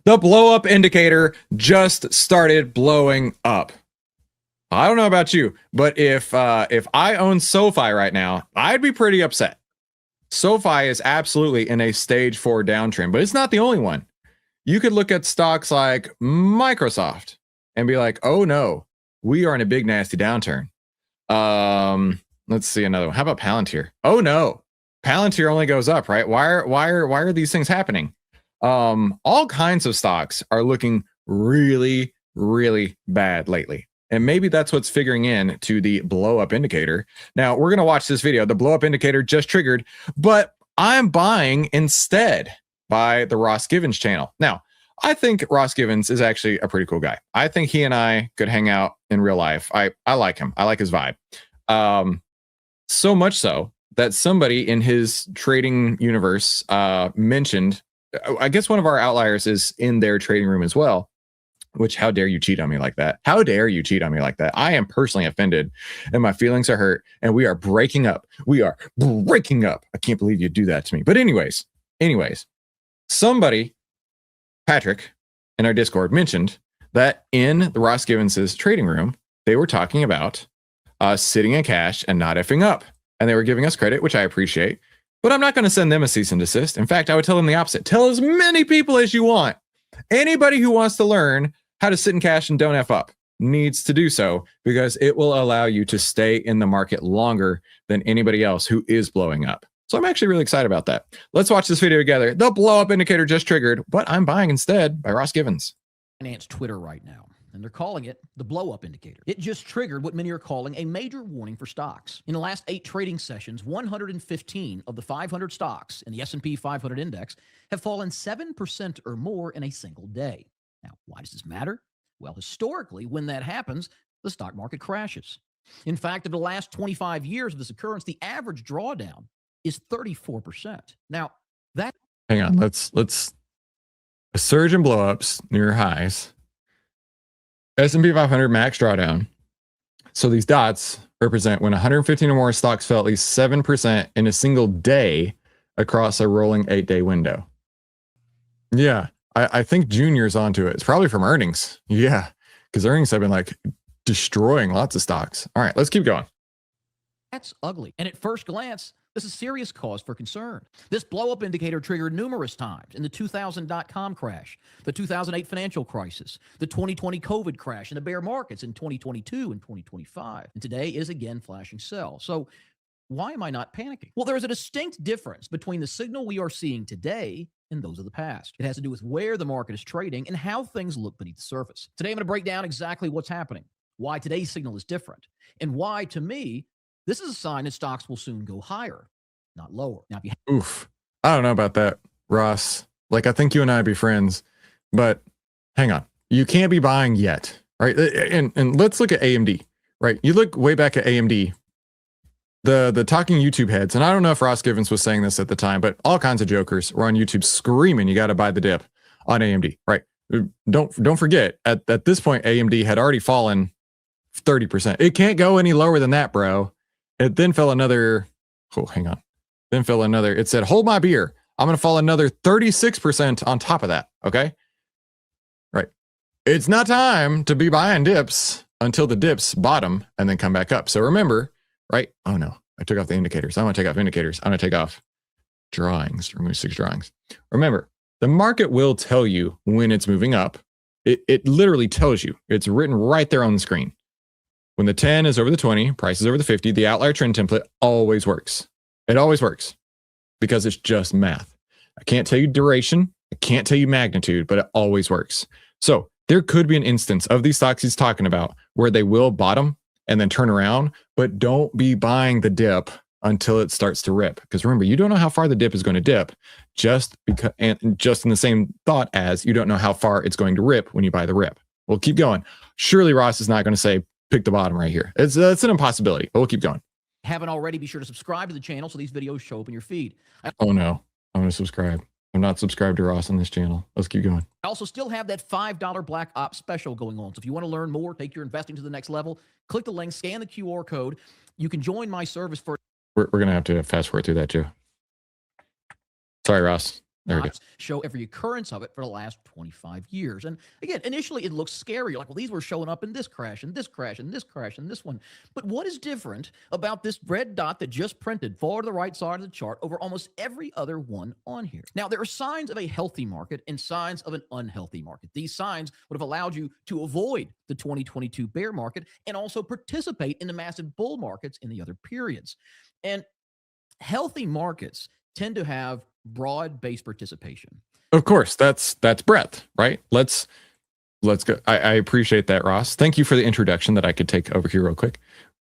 The blow up indicator just started blowing up. I don't know about you, but if I own SoFi right now, I'd be pretty upset. SoFi is absolutely in a stage 4 downtrend, but it's not the only one. You could look at stocks like Microsoft and be like, oh no, we are in a big nasty downturn. Let's see another one. How about Palantir? Oh no, Palantir only goes up, right? Why are these things happening? All kinds of stocks are looking really, really bad lately. And maybe that's what's figuring in to the blow up indicator. Now we're going to watch this video. The blow up indicator just triggered, but I'm buying instead by the Ross Givens channel. Now, I think Ross Givens is actually a pretty cool guy. I think he and I could hang out in real life. I like him. I like his vibe. So much so that somebody in his trading universe mentioned, I guess one of our outliers is in their trading room as well, which, how dare you cheat on me like that? How dare you cheat on me like that? I am personally offended and my feelings are hurt and we are breaking up. We are breaking up. I can't believe you do that to me. But anyways, somebody, Patrick, in our Discord mentioned that in the Ross Givens' trading room, they were talking about sitting in cash and not effing up. And they were giving us credit, which I appreciate. But I'm not going to send them a cease and desist. In fact, I would tell them the opposite. Tell as many people as you want. Anybody who wants to learn how to sit in cash and don't F up needs to do so, because it will allow you to stay in the market longer than anybody else who is blowing up. So I'm actually really excited about that. Let's watch this video together. The blow up indicator just triggered, but I'm buying instead by Ross Givens. Finance Twitter right now, and they're calling it the blow up indicator. It just triggered what many are calling a major warning for stocks. In the last 8 trading sessions, 115 of the 500 stocks in the S&P 500 index have fallen 7% or more in a single day. Now, why does this matter? Well, historically, when that happens, the stock market crashes. In fact, over the last 25 years of this occurrence, the average drawdown is 34%. Now, that... Hang on, let's a surge in blowups near highs. S&P 500 max drawdown. So these dots represent when 115 or more stocks fell at least 7% in a single day across a rolling 8-day window. Yeah, I think Junior's onto it. It's probably from earnings. Yeah, because earnings have been like destroying lots of stocks. All right, let's keep going. That's ugly. And at first glance, this is serious cause for concern. This blow-up indicator triggered numerous times in the 2000 dot-com crash, the 2008 financial crisis, the 2020 COVID crash, and the bear markets in 2022 and 2025. And today is again flashing sell. So why am I not panicking? Well, there is a distinct difference between the signal we are seeing today and those of the past. It has to do with where the market is trading and how things look beneath the surface. Today, I'm going to break down exactly what's happening, why today's signal is different, and why, to me, this is a sign that stocks will soon go higher, not lower. Now, if you Oof. I don't know about that, Ross. Like, I think you and I be friends, but hang on. You can't be buying yet, right? And let's look at AMD, right? You look way back at AMD, the talking YouTube heads, and I don't know if Ross Givens was saying this at the time, but all kinds of jokers were on YouTube screaming, you got to buy the dip on AMD, right? Don't forget, at this point, AMD had already fallen 30%. It can't go any lower than that, bro. It then fell another, oh, hang on. Then fell another, it said, hold my beer. I'm going to fall another 36% on top of that, okay? Right. It's not time to be buying dips until the dips bottom and then come back up. So remember, right? Oh no, I took off the indicators. I want to take off indicators. I'm going to take off drawings, remove 6 drawings. Remember, the market will tell you when it's moving up. It literally tells you. It's written right there on the screen. When the 10 is over the 20, price is over the 50, the outlier trend template always works. It always works because it's just math. I can't tell you duration. I can't tell you magnitude, but it always works. So there could be an instance of these stocks he's talking about where they will bottom and then turn around, but don't be buying the dip until it starts to rip. Because remember, you don't know how far the dip is going to dip, just because, and just in the same thought as you don't know how far it's going to rip when you buy the rip. We'll keep going. Surely Ross is not going to say, pick the bottom right here. It's an impossibility, but we'll keep going. Haven't already, be sure to subscribe to the channel so these videos show up in your feed. Oh no, I'm going to subscribe. I'm not subscribed to Ross on this channel. Let's keep going. I also still have that $5 Black Ops special going on. So if you want to learn more, take your investing to the next level, click the link, scan the QR code. You can join my service for... We're going to have to fast forward through that too. Sorry, Ross. There we go. dots show every occurrence of it for the last 25 years. And again, initially it looks scary. You're like, well, these were showing up in this crash and this crash and this crash and this one. But what is different about this red dot that just printed far to the right side of the chart over almost every other one on here? Now, there are signs of a healthy market and signs of an unhealthy market. These signs would have allowed you to avoid the 2022 bear market and also participate in the massive bull markets in the other periods. And healthy markets tend to have broad-based participation. Of course, that's breadth, right? Let's go. I appreciate that, Ross. Thank you for the introduction that I could take over here real quick.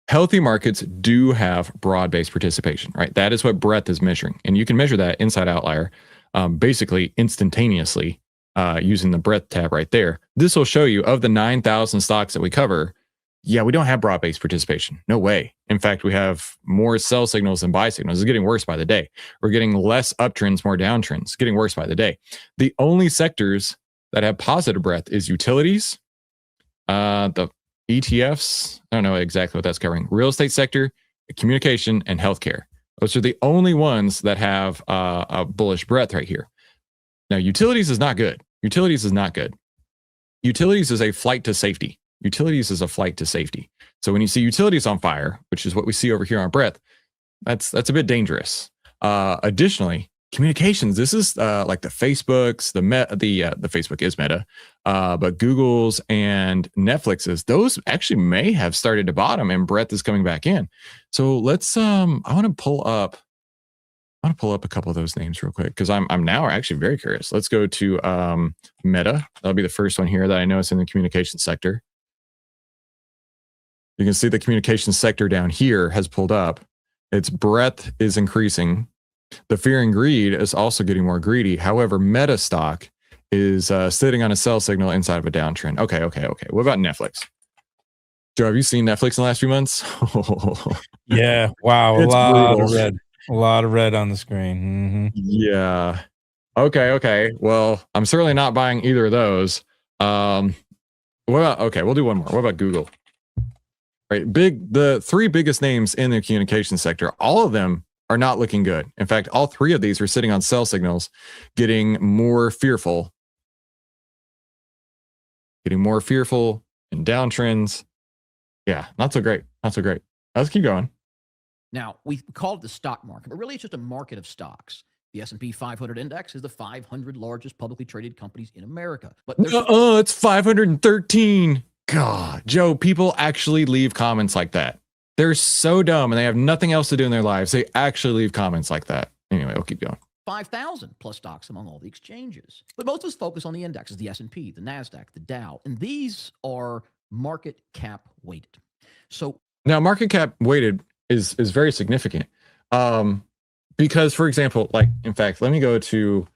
Healthy markets do have broad-based participation, right? That is what breadth is measuring. And you can measure that inside OVTLYR basically instantaneously using the breadth tab right there. This will show you of the 9,000 stocks that we cover, yeah, we don't have broad-based participation. No way. In fact, we have more sell signals than buy signals. It's getting worse by the day. We're getting less uptrends, more downtrends. It's getting worse by the day. The only sectors that have positive breadth is utilities, the ETFs. I don't know exactly what that's covering. Real estate sector, communication, and healthcare. Those are the only ones that have a bullish breadth right here. Now, utilities is not good. Utilities is not good. Utilities is a flight to safety. Utilities is a flight to safety. So when you see utilities on fire, which is what we see over here on breadth, that's a bit dangerous. Additionally, communications. This is like the Facebooks, the Facebook is Meta, but Google's and Netflix's. Those actually may have started to bottom, and breadth is coming back in. So let's. I want to pull up a couple of those names real quick because I'm now actually very curious. Let's go to Meta. That'll be the first one here that I notice in the communication sector. You can see the communication sector down here has pulled up. Its breadth is increasing. The fear and greed is also getting more greedy. However, Meta stock is sitting on a sell signal inside of a downtrend. Okay. What about Netflix? Joe, have you seen Netflix in the last few months? Yeah. Wow. It's brutal. A lot of red on the screen. Yeah. Okay. Well, I'm certainly not buying either of those. We'll do one more. What about Google? Right. The three biggest names in the communication sector, all of them are not looking good. In fact, all three of these are sitting on sell signals, getting more fearful and downtrends. Yeah, not so great. Let's keep going. Now, we call it the stock market, but really it's just a market of stocks. The S&P 500 index is the 500 largest publicly traded companies in America. But it's 513. God, Joe, people actually leave comments like that. They're so dumb and they have nothing else to do in their lives. They actually leave comments like that. Anyway, we'll keep going. 5,000 plus stocks among all the exchanges. But most of us focus on the indexes, the S&P, the NASDAQ, the Dow, and these are market cap weighted. So now market cap weighted is very significant. Because, for example, like, in fact, let me go to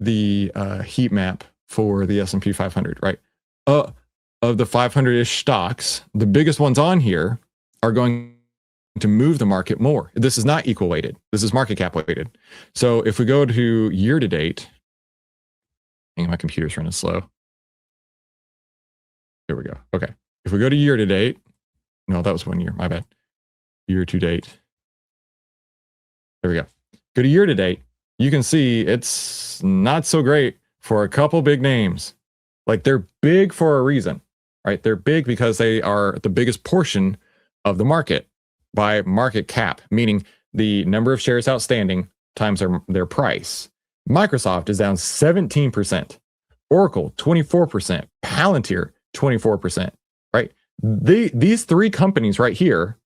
the heat map for the S&P 500, right? Of the 500-ish stocks, the biggest ones on here are going to move the market more. This is not equal weighted. This is market cap weighted. So if we go to year to date, my computer's running slow. There we go. Okay. If we go to year to date, no, that was 1 year. My bad. Year to date. There we go. Go to year to date. You can see it's not so great for a couple big names. Like, they're big for a reason, right? They're big because they are the biggest portion of the market by market cap, meaning the number of shares outstanding times their price. Microsoft is down 17%, Oracle 24%, Palantir 24%, right? These three companies right here.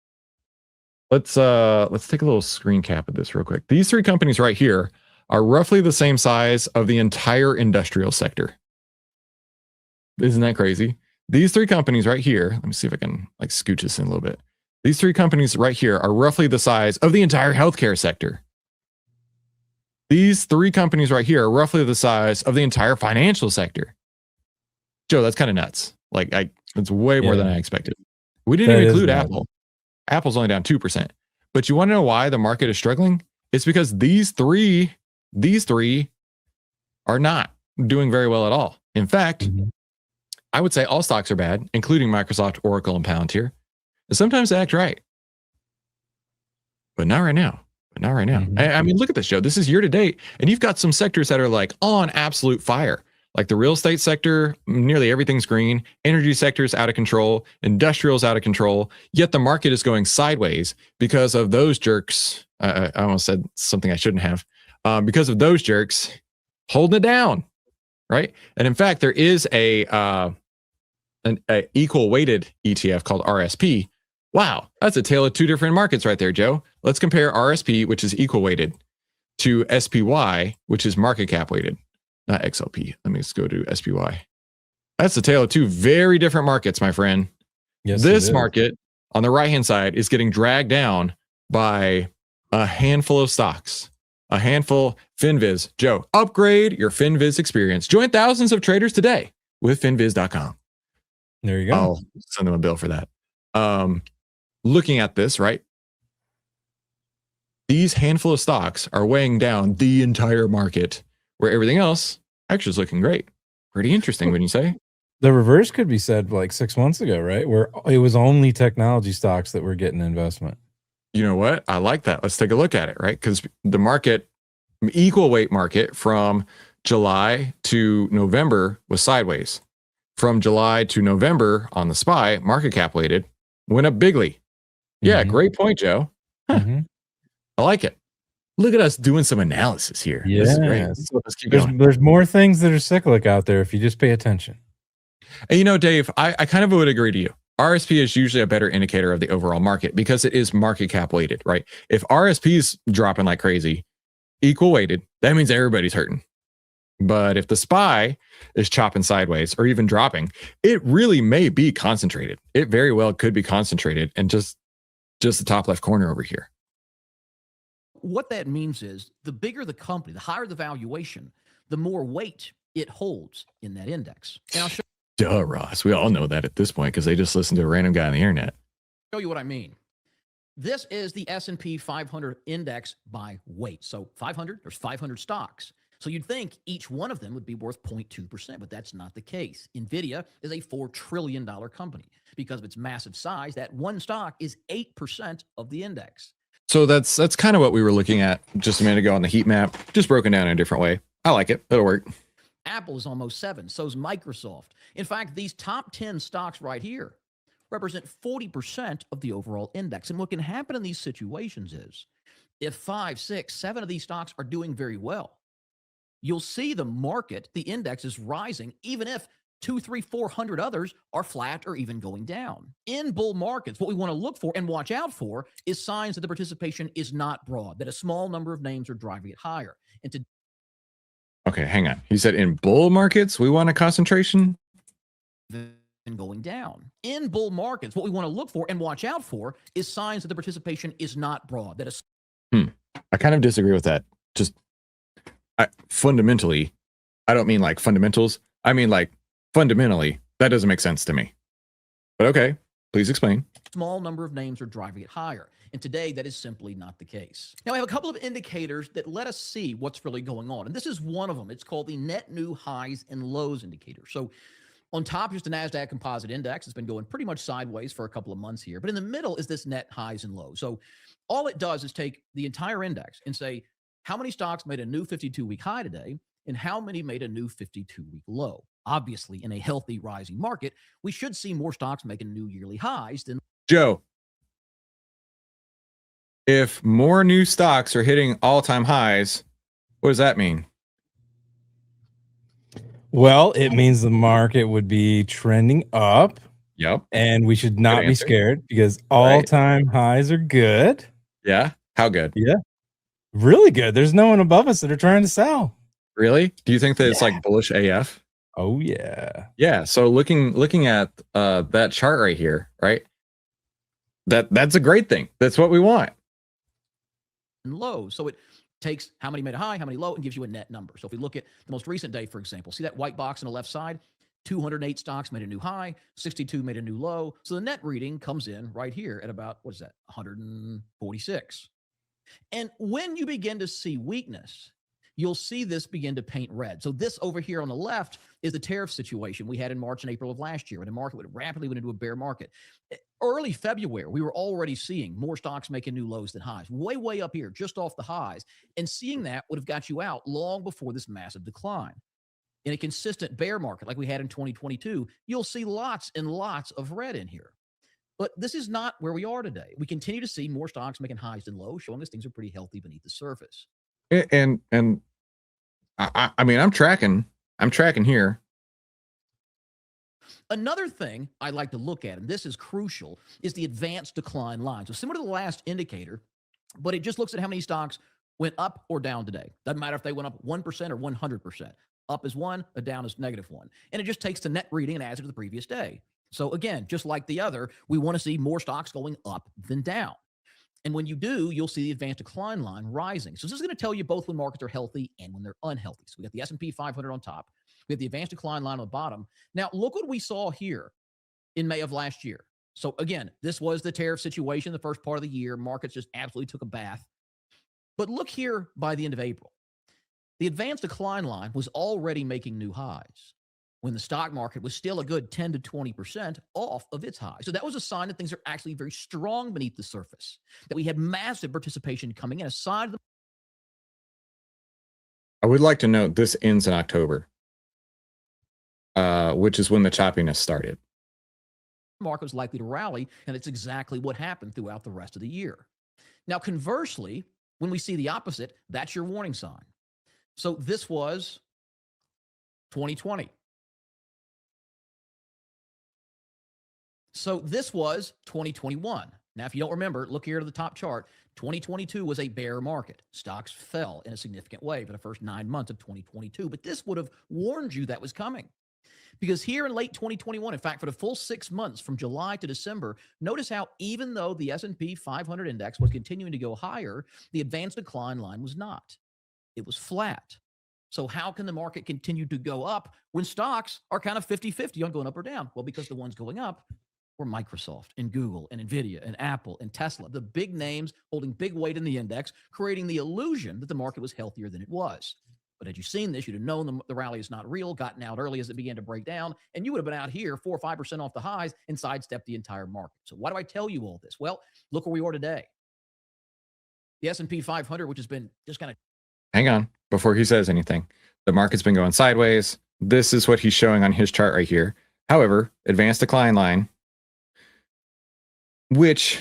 Let's take a little screen cap of this real quick. These three companies right here are roughly the same size of the entire industrial sector. Isn't that crazy? These three companies right here, let me see if I can like scooch this in a little bit. These three companies right here are roughly the size of the entire healthcare sector. These three companies right here are roughly the size of the entire financial sector. Joe, that's kind of nuts. Like, it's way more than I expected. We didn't even include Apple. Apple's only down 2%. But you want to know why the market is struggling? It's because these three are not doing very well at all. In fact, I would say all stocks are bad, including Microsoft, Oracle, and Palantir. And sometimes they act right. But not right now. But not right now. I mean, look at this, Joe. This is year to date, and you've got some sectors that are like on absolute fire. Like the real estate sector, nearly everything's green. Energy sector's out of control. Industrial's out of control. Yet the market is going sideways because of those jerks. I almost said something I shouldn't have. Because of those jerks holding it down, right? And in fact, there is an equal weighted ETF called RSP. Wow, that's a tale of two different markets right there, Joe. Let's compare RSP, which is equal weighted, to SPY, which is market cap weighted. Not XLP. Let me just go to SPY. That's the tale of two very different markets, my friend. Yes, this market on the right-hand side is getting dragged down by a handful of stocks, a handful. FinViz. Joe, upgrade your FinViz experience. Join thousands of traders today with finviz.com. There you go. I'll send them a bill for that. Looking at this, right? These handful of stocks are weighing down the entire market, where everything else actually is looking great. Pretty interesting, wouldn't you say? The reverse could be said like 6 months ago, right? Where it was only technology stocks that were getting investment. You know what? I like that. Let's take a look at it, right? Because the market, equal weight market from July to November was sideways. From July to November on the SPY, market cap weighted, went up bigly. Yeah, great point, Joe. Huh. I like it. Look at us doing some analysis here. Yeah, this is great. Let's keep going. There's more things that are cyclic out there if you just pay attention. And you know, Dave, I kind of would agree to you. RSP is usually a better indicator of the overall market because it is market cap weighted, right? If RSP is dropping like crazy, equal weighted, that means everybody's hurting. But if the SPY is chopping sideways or even dropping, it really may be concentrated. It very well could be concentrated and just the top left corner over here. What that means is the bigger the company, the higher the valuation, the more weight it holds in that index. And I'll show Duh, Ross. We all know that at this point because they just listen to a random guy on the internet. you what I mean. This is the S&P 500 index by weight. So 500, there's 500 stocks. So you'd think each one of them would be worth 0.2%, but that's not the case. NVIDIA is a $4 trillion company. Because of its massive size, that one stock is 8% of the index. So that's kind of what we were looking at just a minute ago on the heat map, just broken down in a different way. I like it. It'll work. Apple is almost 7. So is Microsoft. In fact, these top 10 stocks right here represent 40% of the overall index. And what can happen in these situations is if 5, 6, 7 of these stocks are doing very well, you'll see the market, the index is rising, even if 200, 300, 400 others are flat or even going down. In bull markets, what we want to look for and watch out for is signs that the participation is not broad, that a small number of names are driving it higher. And Okay, hang on. He said in bull markets, we want a concentration? and going down. In bull markets, what we want to look for and watch out for is signs that the participation is not broad, that a I kind of disagree with that. Just fundamentally, I don't mean like fundamentals. I mean like fundamentally, that doesn't make sense to me. But okay, please explain. small number of names are driving it higher. And today, that is simply not the case. Now, I have a couple of indicators that let us see what's really going on. And this is one of them. It's called the net new highs and lows indicator. So on top is the NASDAQ Composite Index. It's been going pretty much sideways for a couple of months here. But in the middle is this net highs and lows. So all it does is take the entire index and say, how many stocks made a new 52-week high today and how many made a new 52-week low? Obviously, in a healthy rising market, we should see more stocks making new yearly highs than Joe, if more new stocks are hitting all-time highs, what does that mean? Well, it means the market would be trending up. Yep. And we should not be answer. scared because all-time highs are good. Yeah. How good? Yeah. Really good. There's no one above us that are trying to sell. Really? Do you think that it's like bullish AF? Oh, yeah. Yeah. So looking at that chart right here, right? That's a great thing. That's what we want. and low. So it takes how many made a high, how many low, and gives you a net number. So if we look at the most recent day, for example, see that white box on the left side? 208 stocks made a new high, 62 made a new low. So the net reading comes in right here at about, what is that, 146. And when you begin to see weakness, you'll see this begin to paint red. So this over here on the left is the tariff situation we had in March and April of last year, when the market rapidly went into a bear market. Early February, we were already seeing more stocks making new lows than highs, way up here, just off the highs. And seeing that would have got you out long before this massive decline. In a consistent bear market like we had in 2022, you'll see lots and lots of red in here. But this is not where we are today. We continue to see more stocks making highs than lows, showing us things are pretty healthy beneath the surface. And I mean, I'm tracking here. Another thing I'd like to look at, and this is crucial, is the advanced decline line. So similar to the last indicator, but it just looks at how many stocks went up or down today. Doesn't matter if they went up 1% or 100%. Up is 1, a down is -1. And it just takes the net reading and adds it to the previous day. So again, just like the other, we want to see more stocks going up than down. And when you do, you'll see the advanced decline line rising. So this is going to tell you both when markets are healthy and when they're unhealthy. So we got the S&P 500 on top. We have the advanced decline line on the bottom. Now, look what we saw here in May of last year. So again, this was the tariff situation the first part of the year. Markets just absolutely took a bath. But look here by the end of April. The advanced decline line was already making new highs when the stock market was still a good 10 to 20% off of its high. So that was a sign that things are actually very strong beneath the surface, that we had massive participation coming in. Aside of the I would like to note this ends in October, which is when the choppiness started. market was likely to rally, and it's exactly what happened throughout the rest of the year. Now, conversely, when we see the opposite, that's your warning sign. So this was 2020. So this was 2021. Now, if you don't remember, look here to the top chart. 2022 was a bear market. Stocks fell in a significant way for the first 9 months of 2022. But this would have warned you that was coming. Because here in late 2021, in fact, for the full 6 months from July to December, notice how even though the S&P 500 index was continuing to go higher, the advanced decline line was not. It was flat. So how can the market continue to go up when stocks are kind of 50-50 on going up or down? Well, because the ones going up were Microsoft and Google and Nvidia and Apple and Tesla, the big names holding big weight in the index, creating the illusion that the market was healthier than it was. But had you seen this, you'd have known the rally is not real, gotten out early as it began to break down, and you would have been out here 4 or 5% off the highs and sidestepped the entire market. So why do I tell you all this? Well, look where we are today. The S&P 500, which has been just kind of... Hang on, before he says anything. The market's been going sideways. This is what he's showing on his chart right here. However, advanced decline line, which,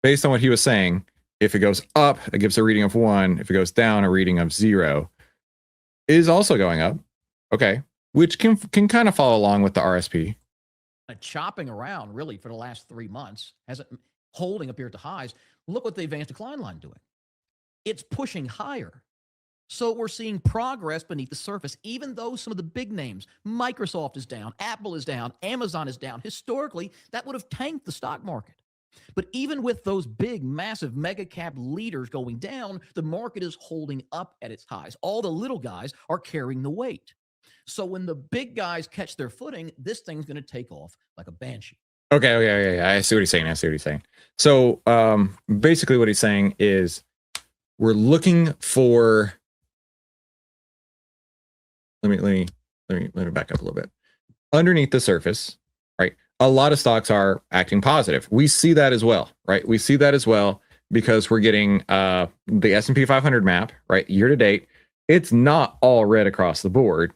based on what he was saying, if it goes up, it gives a reading of 1. If it goes down, a reading of 0. Is also going up. Okay. Which can kind of follow along with the RSP. Chopping around really for the last 3 months, hasn't holding up here at the highs. Look what the advanced decline line doing. It's pushing higher. So we're seeing progress beneath the surface, even though some of the big names, Microsoft is down, Apple is down, Amazon is down. Historically, that would have tanked the stock market. But even with those big, massive mega cap leaders going down, the market is holding up at its highs. All the little guys are carrying the weight. So when the big guys catch their footing, this thing's going to take off like a banshee. Okay. I see what he's saying. So basically what he's saying is we're looking for... Let me back up a little bit. Underneath the surface, right? A lot of stocks are acting positive. We see that as well, right? We see that as well because we're getting the S&P 500 map, right? Year to date, it's not all red across the board.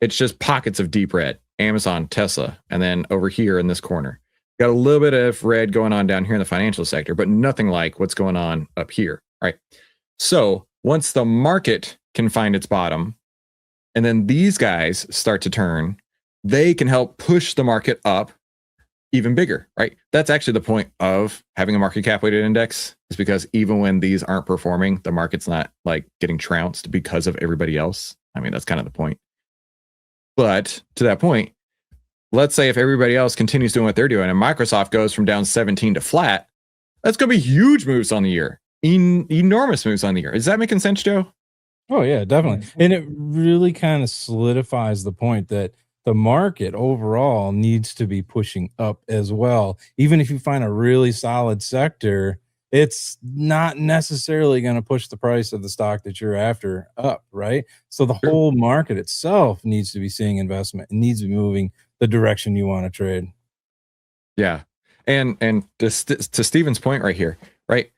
It's just pockets of deep red. Amazon, Tesla, and then over here in this corner. Got a little bit of red going on down here in the financial sector, but nothing like what's going on up here, right? So once the market can find its bottom, and then these guys start to turn, they can help push the market up even bigger, right? That's actually the point of having a market cap weighted index, is because even when these aren't performing, the market's not like getting trounced because of everybody else. I mean, that's kind of the point. But to that point, let's say if everybody else continues doing what they're doing and Microsoft goes from down 17 to flat, that's going to be huge moves on the year. Enormous moves on the year. Is that making sense, Joe? Oh, yeah, definitely. And it really kind of solidifies the point that the market overall needs to be pushing up as well. Even if you find a really solid sector, it's not necessarily going to push the price of the stock that you're after up, right? So the whole market itself needs to be seeing investment. It needs to be moving the direction you want to trade. Yeah. And to Steven's point right here, right?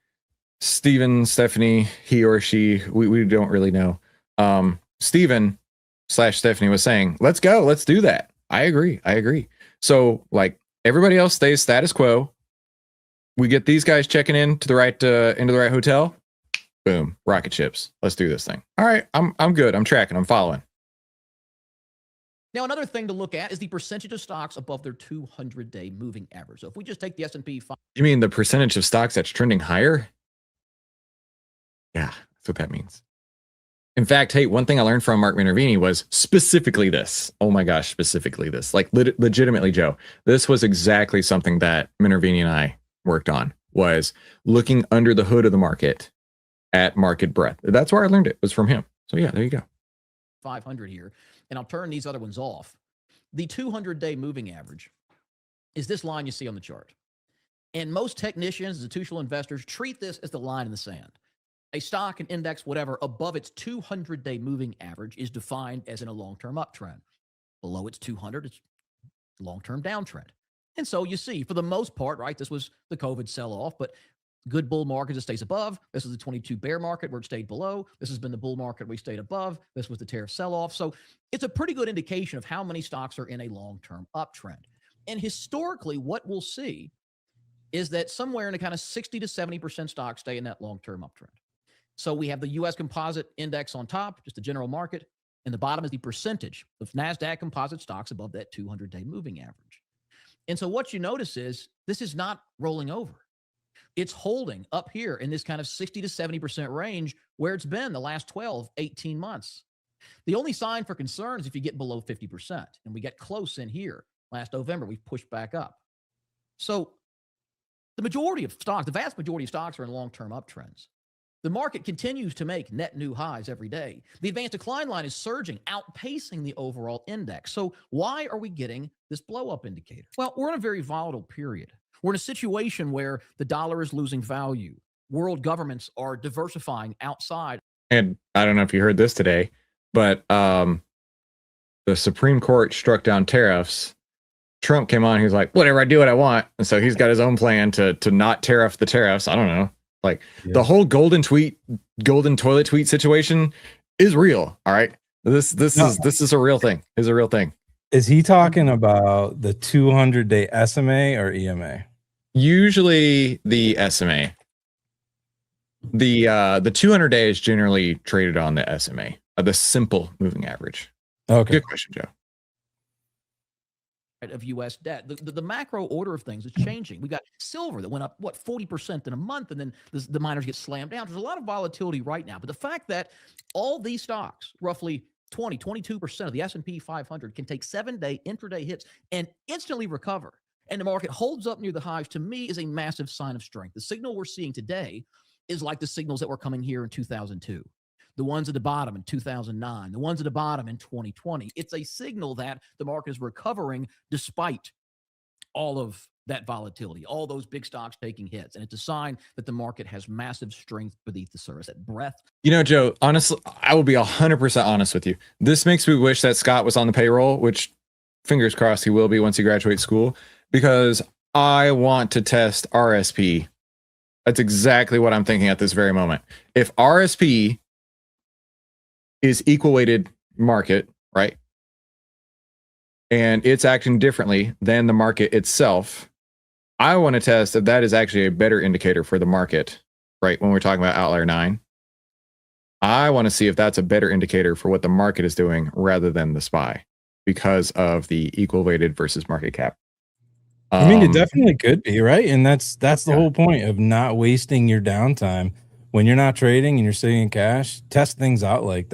Steven, Stephanie, he or she, we don't really know. Steven / Stephanie was saying, let's go, let's do that. I agree. So like everybody else stays status quo. We get these guys checking into the right hotel. Boom, rocket ships. Let's do this thing. All right, I'm good. I'm tracking. I'm following. Now, another thing to look at is the percentage of stocks above their 200-day moving average. So if we just take the S&P 500. You mean the percentage of stocks that's trending higher? Yeah, that's what that means. In fact, hey, one thing I learned from Mark Minervini was specifically this. Oh my gosh, specifically this. Like legitimately, Joe, this was exactly something that Minervini and I worked on, was looking under the hood of the market at market breadth. That's where I learned it, was from him. So yeah, there you go. 500 here, and I'll turn these other ones off. The 200-day moving average is this line you see on the chart. And most technicians, institutional investors treat this as the line in the sand. A stock, an index, whatever, above its 200-day moving average is defined as in a long-term uptrend. Below its 200, it's long-term downtrend. And so you see, for the most part, right, this was the COVID sell-off, but good bull market, it stays above. This is the 22 bear market where it stayed below. This has been the bull market where we stayed above. This was the tariff sell-off. So it's a pretty good indication of how many stocks are in a long-term uptrend. And historically, what we'll see is that somewhere in a kind of 60 to 70% stocks stay in that long-term uptrend. So we have the U.S. Composite Index on top, just the general market, and the bottom is the percentage of NASDAQ composite stocks above that 200-day moving average. And so what you notice is this is not rolling over. It's holding up here in this kind of 60 to 70% range where it's been the last 12, 18 months. The only sign for concern is if you get below 50%, and we get close in here. Last November, we've pushed back up. So the majority of stocks, the vast majority of stocks are in long-term uptrends. The market continues to make net new highs every day. The advanced decline line is surging, outpacing the overall index. So why are we getting this blow-up indicator? Well, we're in a very volatile period. We're in a situation where the dollar is losing value. World governments are diversifying outside. And I don't know if you heard this today, but the Supreme Court struck down tariffs. Trump came on, he was like, whatever, I do what I want. And so he's got his own plan to not tariff the tariffs. I don't know. Like the whole golden toilet tweet situation is real. All right. This is a real thing. Is a real thing. Is he talking about the 200-day SMA or EMA? Usually the SMA. The 200-day is generally traded on the SMA, the simple moving average. Okay. Good question, Joe. Of U.S. debt. The macro order of things is changing. We got silver that went up, 40% in a month, and then the miners get slammed down. There's a lot of volatility right now. But the fact that all these stocks, roughly 22% of the S&P 500, can take 7-day intraday hits and instantly recover, and the market holds up near the highs, to me, is a massive sign of strength. The signal we're seeing today is like the signals that were coming here in 2002. The ones at the bottom in 2009, the ones at the bottom in 2020. It's a signal that the market is recovering despite all of that volatility, all those big stocks taking hits. And it's a sign that the market has massive strength beneath the surface, that breadth. You know, Joe, honestly, I will be 100% honest with you. This makes me wish that Scott was on the payroll, which fingers crossed he will be once he graduates school, because I want to test RSP. That's exactly what I'm thinking at this very moment. If RSP is equal weighted market, right? And it's acting differently than the market itself. I want to test if that is actually a better indicator for the market, right? When we're talking about Outlier 9, I want to see if that's a better indicator for what the market is doing rather than the SPY, because of the equal weighted versus market cap. I mean, it definitely could be, right? And that's the whole point of not wasting your downtime when you're not trading and you're sitting in cash. Test things out like that.